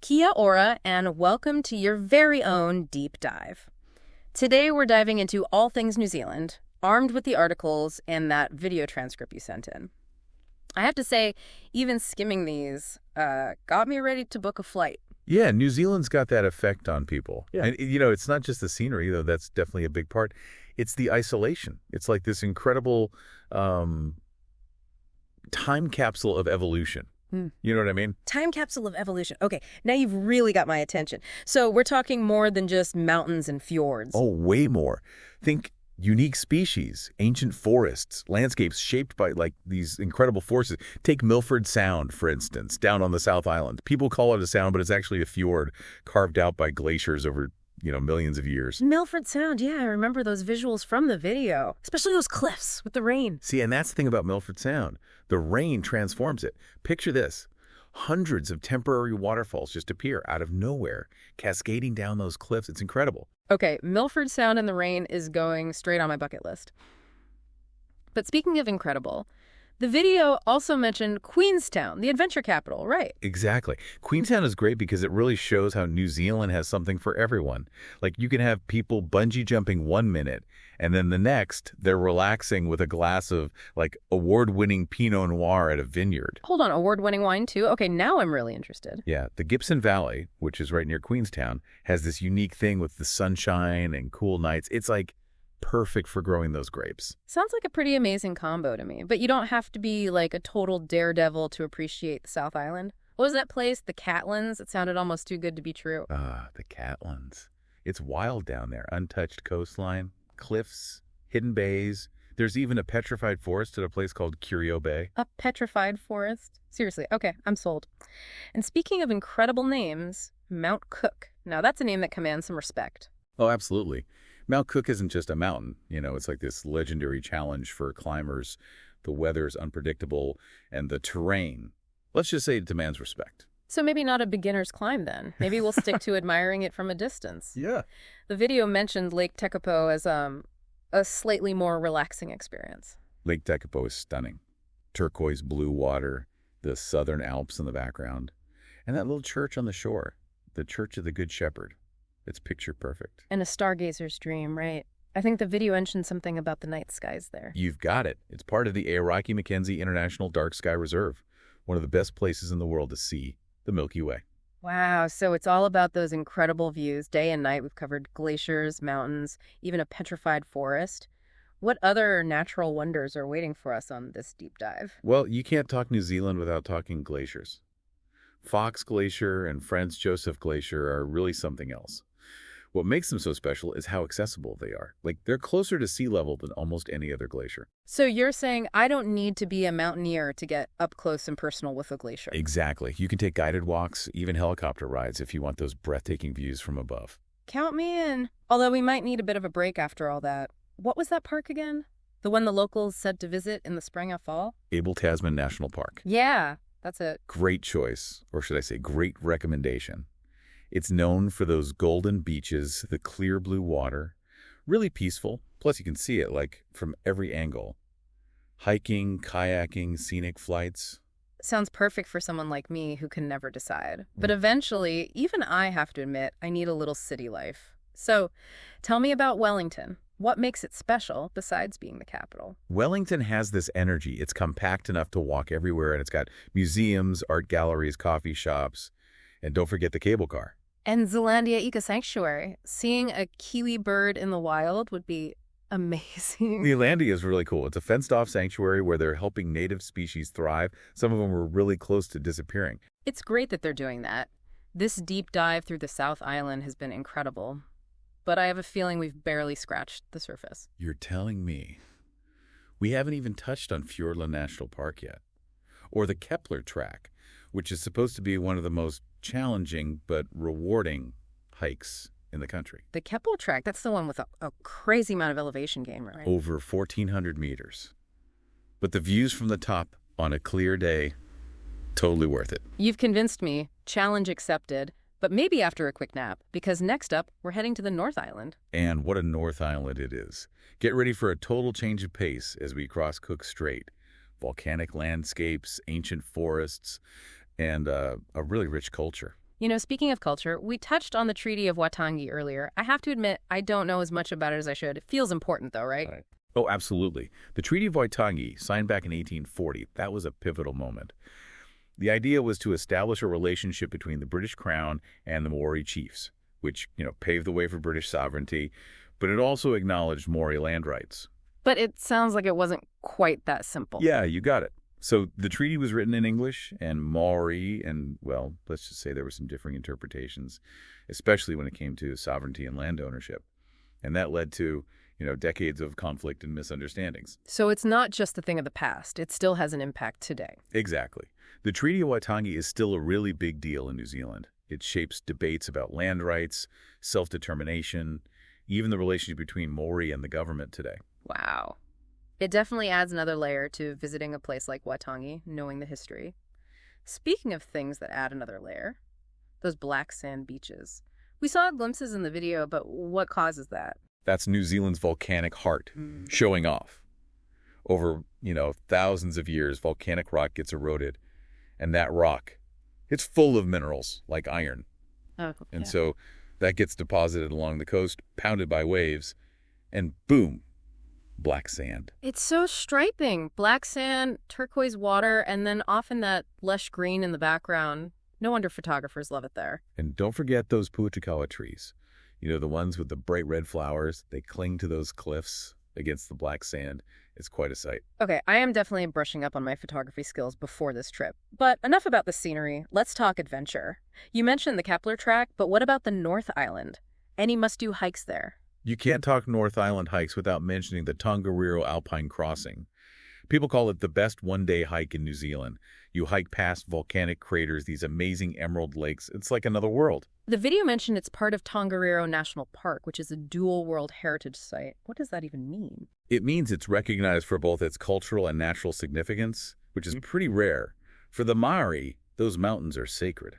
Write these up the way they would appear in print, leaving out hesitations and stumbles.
Kia ora, and welcome to your very own deep dive. Today we're diving into all things New Zealand, armed with the articles and that video transcript you sent in. I have to say, even skimming these got me ready to book a flight. Yeah, New Zealand's got that effect on people. Yeah. And, it's not just the scenery, though. That's definitely a big part. It's the isolation. It's like this incredible time capsule of evolution. You know what I mean? Time capsule of evolution. Okay, now you've really got my attention. So we're talking more than just mountains and fjords. Oh, way more. Think unique species, ancient forests, landscapes shaped by, these incredible forces. Take Milford Sound, for instance, down on the South Island. People call it a sound, but it's actually a fjord carved out by glaciers over, millions of years. Milford Sound, yeah, I remember those visuals from the video, especially those cliffs with the rain. See, and that's the thing about Milford Sound. The rain transforms it. Picture this. Hundreds of temporary waterfalls just appear out of nowhere, cascading down those cliffs. It's incredible. Okay, Milford Sound in the rain is going straight on my bucket list. But speaking of incredible, the video also mentioned Queenstown, the adventure capital, right? Exactly. Queenstown is great because it really shows how New Zealand has something for everyone. Like, you can have people bungee jumping 1 minute, and then the next, they're relaxing with a glass of, award-winning Pinot Noir at a vineyard. Hold on, award-winning wine too? Okay, now I'm really interested. Yeah, the Gibson Valley, which is right near Queenstown, has this unique thing with the sunshine and cool nights. It's perfect for growing those grapes. Sounds like a pretty amazing combo to me, but you don't have to be like a total daredevil to appreciate the South Island. What was that place? The Catlins? It sounded almost too good to be true. The Catlins. It's wild down there. Untouched coastline, cliffs, hidden bays. There's even a petrified forest at a place called Curio Bay. A petrified forest? Seriously, okay, I'm sold. And speaking of incredible names, Mount Cook. Now that's a name that commands some respect. Oh, absolutely. Mount Cook isn't just a mountain. It's like this legendary challenge for climbers. The weather's unpredictable, and the terrain, let's just say, it demands respect. So maybe not a beginner's climb then. Maybe we'll stick to admiring it from a distance. Yeah. The video mentioned Lake Tekapo as a slightly more relaxing experience. Lake Tekapo is stunning. Turquoise blue water, the southern Alps in the background, and that little church on the shore, the Church of the Good Shepherd. It's picture perfect. And a stargazer's dream, right? I think the video mentioned something about the night skies there. You've got it. It's part of the Aoraki Mackenzie International Dark Sky Reserve, one of the best places in the world to see the Milky Way. Wow, so it's all about those incredible views. Day and night, we've covered glaciers, mountains, even a petrified forest. What other natural wonders are waiting for us on this deep dive? Well, you can't talk New Zealand without talking glaciers. Fox Glacier and Franz Josef Glacier are really something else. What makes them so special is how accessible they are. They're closer to sea level than almost any other glacier. So you're saying I don't need to be a mountaineer to get up close and personal with a glacier? Exactly. You can take guided walks, even helicopter rides if you want those breathtaking views from above. Count me in. Although we might need a bit of a break after all that. What was that park again? The one the locals said to visit in the spring or fall? Abel Tasman National Park. Yeah, that's it. Great choice, or should I say great recommendation. It's known for those golden beaches, the clear blue water, really peaceful. Plus you can see it from every angle. Hiking, kayaking, scenic flights. Sounds perfect for someone like me who can never decide. But eventually, even I have to admit, I need a little city life. So tell me about Wellington. What makes it special besides being the capital? Wellington has this energy. It's compact enough to walk everywhere, and it's got museums, art galleries, coffee shops. And don't forget the cable car. And Zealandia Eco Sanctuary. Seeing a kiwi bird in the wild would be amazing. Zealandia is really cool. It's a fenced-off sanctuary where they're helping native species thrive. Some of them were really close to disappearing. It's great that they're doing that. This deep dive through the South Island has been incredible. But I have a feeling we've barely scratched the surface. You're telling me. We haven't even touched on Fiordland National Park yet. Or the Kepler Track, which is supposed to be one of the most challenging but rewarding hikes in the country. The Kepler Track, that's the one with a crazy amount of elevation gain, right? Over 1,400 meters. But the views from the top on a clear day, totally worth it. You've convinced me. Challenge accepted. But maybe after a quick nap, because next up, we're heading to the North Island. And what a North Island it is. Get ready for a total change of pace as we cross Cook Strait. Volcanic landscapes, ancient forests, and a really rich culture. You know, speaking of culture, we touched on the Treaty of Waitangi earlier. I have to admit, I don't know as much about it as I should. It feels important, though, right? Right. Oh, absolutely. The Treaty of Waitangi, signed back in 1840, that was a pivotal moment. The idea was to establish a relationship between the British Crown and the Maori chiefs, which, paved the way for British sovereignty, but it also acknowledged Maori land rights. But it sounds like it wasn't quite that simple. Yeah, you got it. So the treaty was written in English and Maori, and, well, let's just say there were some differing interpretations, especially when it came to sovereignty and land ownership. And that led to, decades of conflict and misunderstandings. So it's not just a thing of the past. It still has an impact today. Exactly. The Treaty of Waitangi is still a really big deal in New Zealand. It shapes debates about land rights, self-determination, even the relationship between Maori and the government today. Wow. It definitely adds another layer to visiting a place like Waitangi, knowing the history. Speaking of things that add another layer, those black sand beaches. We saw glimpses in the video, but what causes that? That's New Zealand's volcanic heart, showing off. Over, thousands of years, volcanic rock gets eroded, and that rock, it's full of minerals, like iron. Oh, and yeah. so that gets deposited along the coast, pounded by waves, and boom, black sand. It's so striking. Black sand, turquoise water, and then often that lush green in the background. No wonder photographers love it there. And don't forget those putukawa trees. The ones with the bright red flowers. They cling to those cliffs against the black sand. It's quite a sight. Okay, I am definitely brushing up on my photography skills before this trip. But enough about the scenery. Let's talk adventure. You mentioned the Kepler Track, but what about the North Island? Any must-do hikes there? You can't talk North Island hikes without mentioning the Tongariro Alpine Crossing. People call it the best one-day hike in New Zealand. You hike past volcanic craters, these amazing emerald lakes. It's like another world. The video mentioned it's part of Tongariro National Park, which is a dual World Heritage Site. What does that even mean? It means it's recognized for both its cultural and natural significance, which is pretty rare. For the Maori, those mountains are sacred,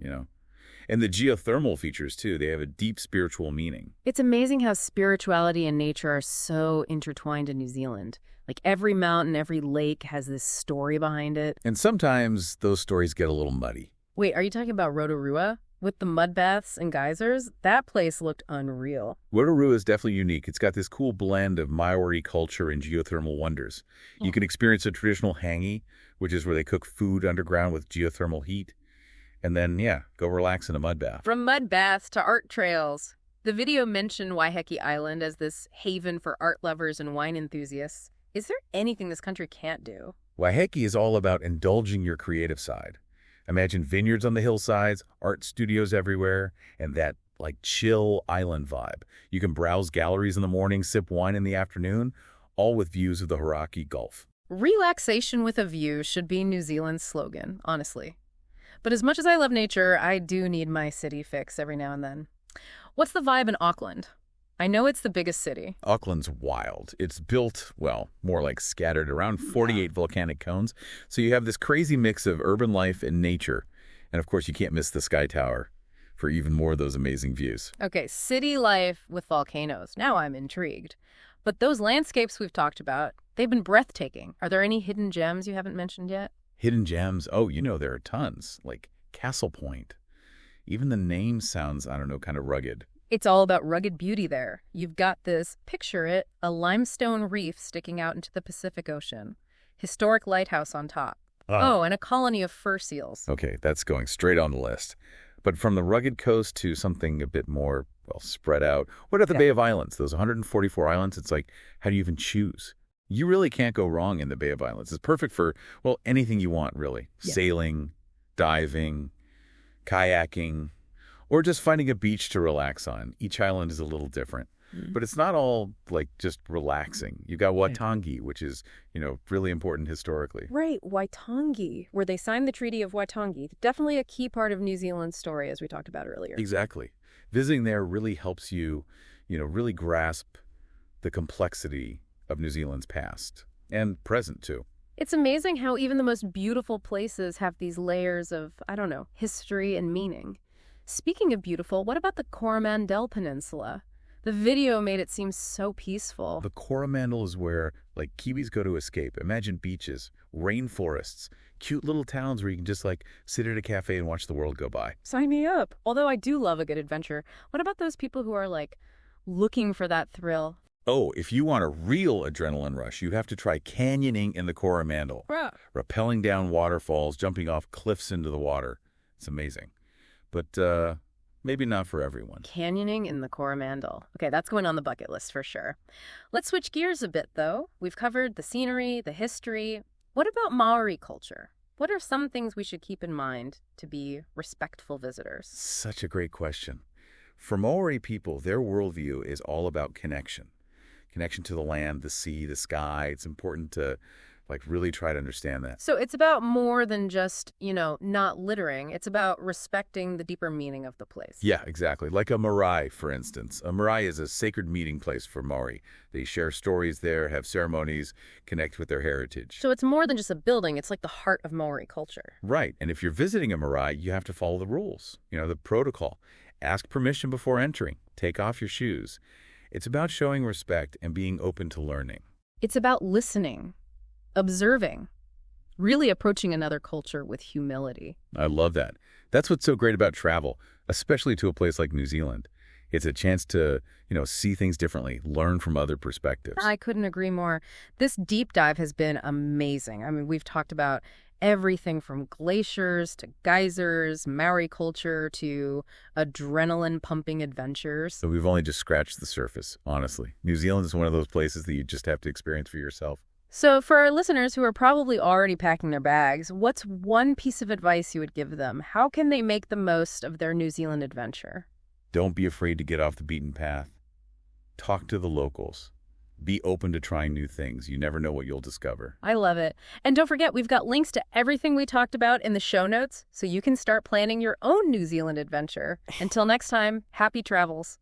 And the geothermal features, too, they have a deep spiritual meaning. It's amazing how spirituality and nature are so intertwined in New Zealand. Like every mountain, every lake has this story behind it. And sometimes those stories get a little muddy. Wait, are you talking about Rotorua? With the mud baths and geysers? That place looked unreal. Rotorua is definitely unique. It's got this cool blend of Maori culture and geothermal wonders. You can experience a traditional hangi, which is where they cook food underground with geothermal heat. And then, go relax in a mud bath. From mud baths to art trails. The video mentioned Waiheke Island as this haven for art lovers and wine enthusiasts. Is there anything this country can't do? Waiheke is all about indulging your creative side. Imagine vineyards on the hillsides, art studios everywhere, and that, chill island vibe. You can browse galleries in the morning, sip wine in the afternoon, all with views of the Hauraki Gulf. Relaxation with a view should be New Zealand's slogan, honestly. But as much as I love nature, I do need my city fix every now and then. What's the vibe in Auckland? I know it's the biggest city. Auckland's wild. It's built, more like scattered around 48 volcanic cones. So you have this crazy mix of urban life and nature. And of course, you can't miss the Sky Tower for even more of those amazing views. Okay, city life with volcanoes. Now I'm intrigued. But those landscapes we've talked about, they've been breathtaking. Are there any hidden gems you haven't mentioned yet? Hidden gems? Oh, there are tons, like Castle Point. Even the name sounds, kind of rugged. It's all about rugged beauty there. You've got this, picture it, a limestone reef sticking out into the Pacific Ocean. Historic lighthouse on top. Oh, and a colony of fur seals. Okay, that's going straight on the list. But from the rugged coast to something a bit more, spread out. What about the Bay of Islands? Those 144 islands, it's like, how do you even choose? You really can't go wrong in the Bay of Islands. It's perfect for, anything you want, really. Yeah. Sailing, diving, kayaking, or just finding a beach to relax on. Each island is a little different. But it's not all, just relaxing. You got Waitangi, which is, really important historically. Right, Waitangi, where they signed the Treaty of Waitangi. Definitely a key part of New Zealand's story, as we talked about earlier. Exactly. Visiting there really helps you, really grasp the complexity of New Zealand's past and present, too. It's amazing how even the most beautiful places have these layers of, history and meaning. Speaking of beautiful, what about the Coromandel Peninsula? The video made it seem so peaceful. The Coromandel is where, Like, Kiwis go to escape. Imagine beaches, rainforests, cute little towns where you can just, like, sit at a cafe and watch the world go by. Sign me up. Although I do love a good adventure. What about those people who are, like, looking for that thrill? Oh, if you want a real adrenaline rush, you have to try canyoning in the Coromandel. Bruh. Rappelling down waterfalls, jumping off cliffs into the water. It's amazing. But maybe not for everyone. Canyoning in the Coromandel. Okay, that's going on the bucket list for sure. Let's switch gears a bit, though. We've covered the scenery, the history. What about Maori culture? What are some things we should keep in mind to be respectful visitors? Such a great question. For Maori people, their worldview is all about connection. Connection to the land, the sea, the sky. It's important to, like, really try to understand that. So it's about more than just, not littering. It's about respecting the deeper meaning of the place. Yeah, exactly. Like a marae, for instance. A marae is a sacred meeting place for Maori. They share stories there, have ceremonies, connect with their heritage. So it's more than just a building. It's like the heart of Maori culture. Right. And if you're visiting a marae, you have to follow the rules, the protocol. Ask permission before entering. Take off your shoes. It's about showing respect and being open to learning. It's about listening, observing, really approaching another culture with humility. I love that. That's what's so great about travel, especially to a place like New Zealand. It's a chance to, see things differently, learn from other perspectives. I couldn't agree more. This deep dive has been amazing. I mean, we've talked about everything from glaciers to geysers, Maori culture to adrenaline-pumping adventures. So we've only just scratched the surface, honestly. New Zealand is one of those places that you just have to experience for yourself. So for our listeners who are probably already packing their bags, what's one piece of advice you would give them? How can they make the most of their New Zealand adventure? Don't be afraid to get off the beaten path. Talk to the locals. Be open to trying new things. You never know what you'll discover. I love it. And don't forget, we've got links to everything we talked about in the show notes, so you can start planning your own New Zealand adventure. Until next time, happy travels.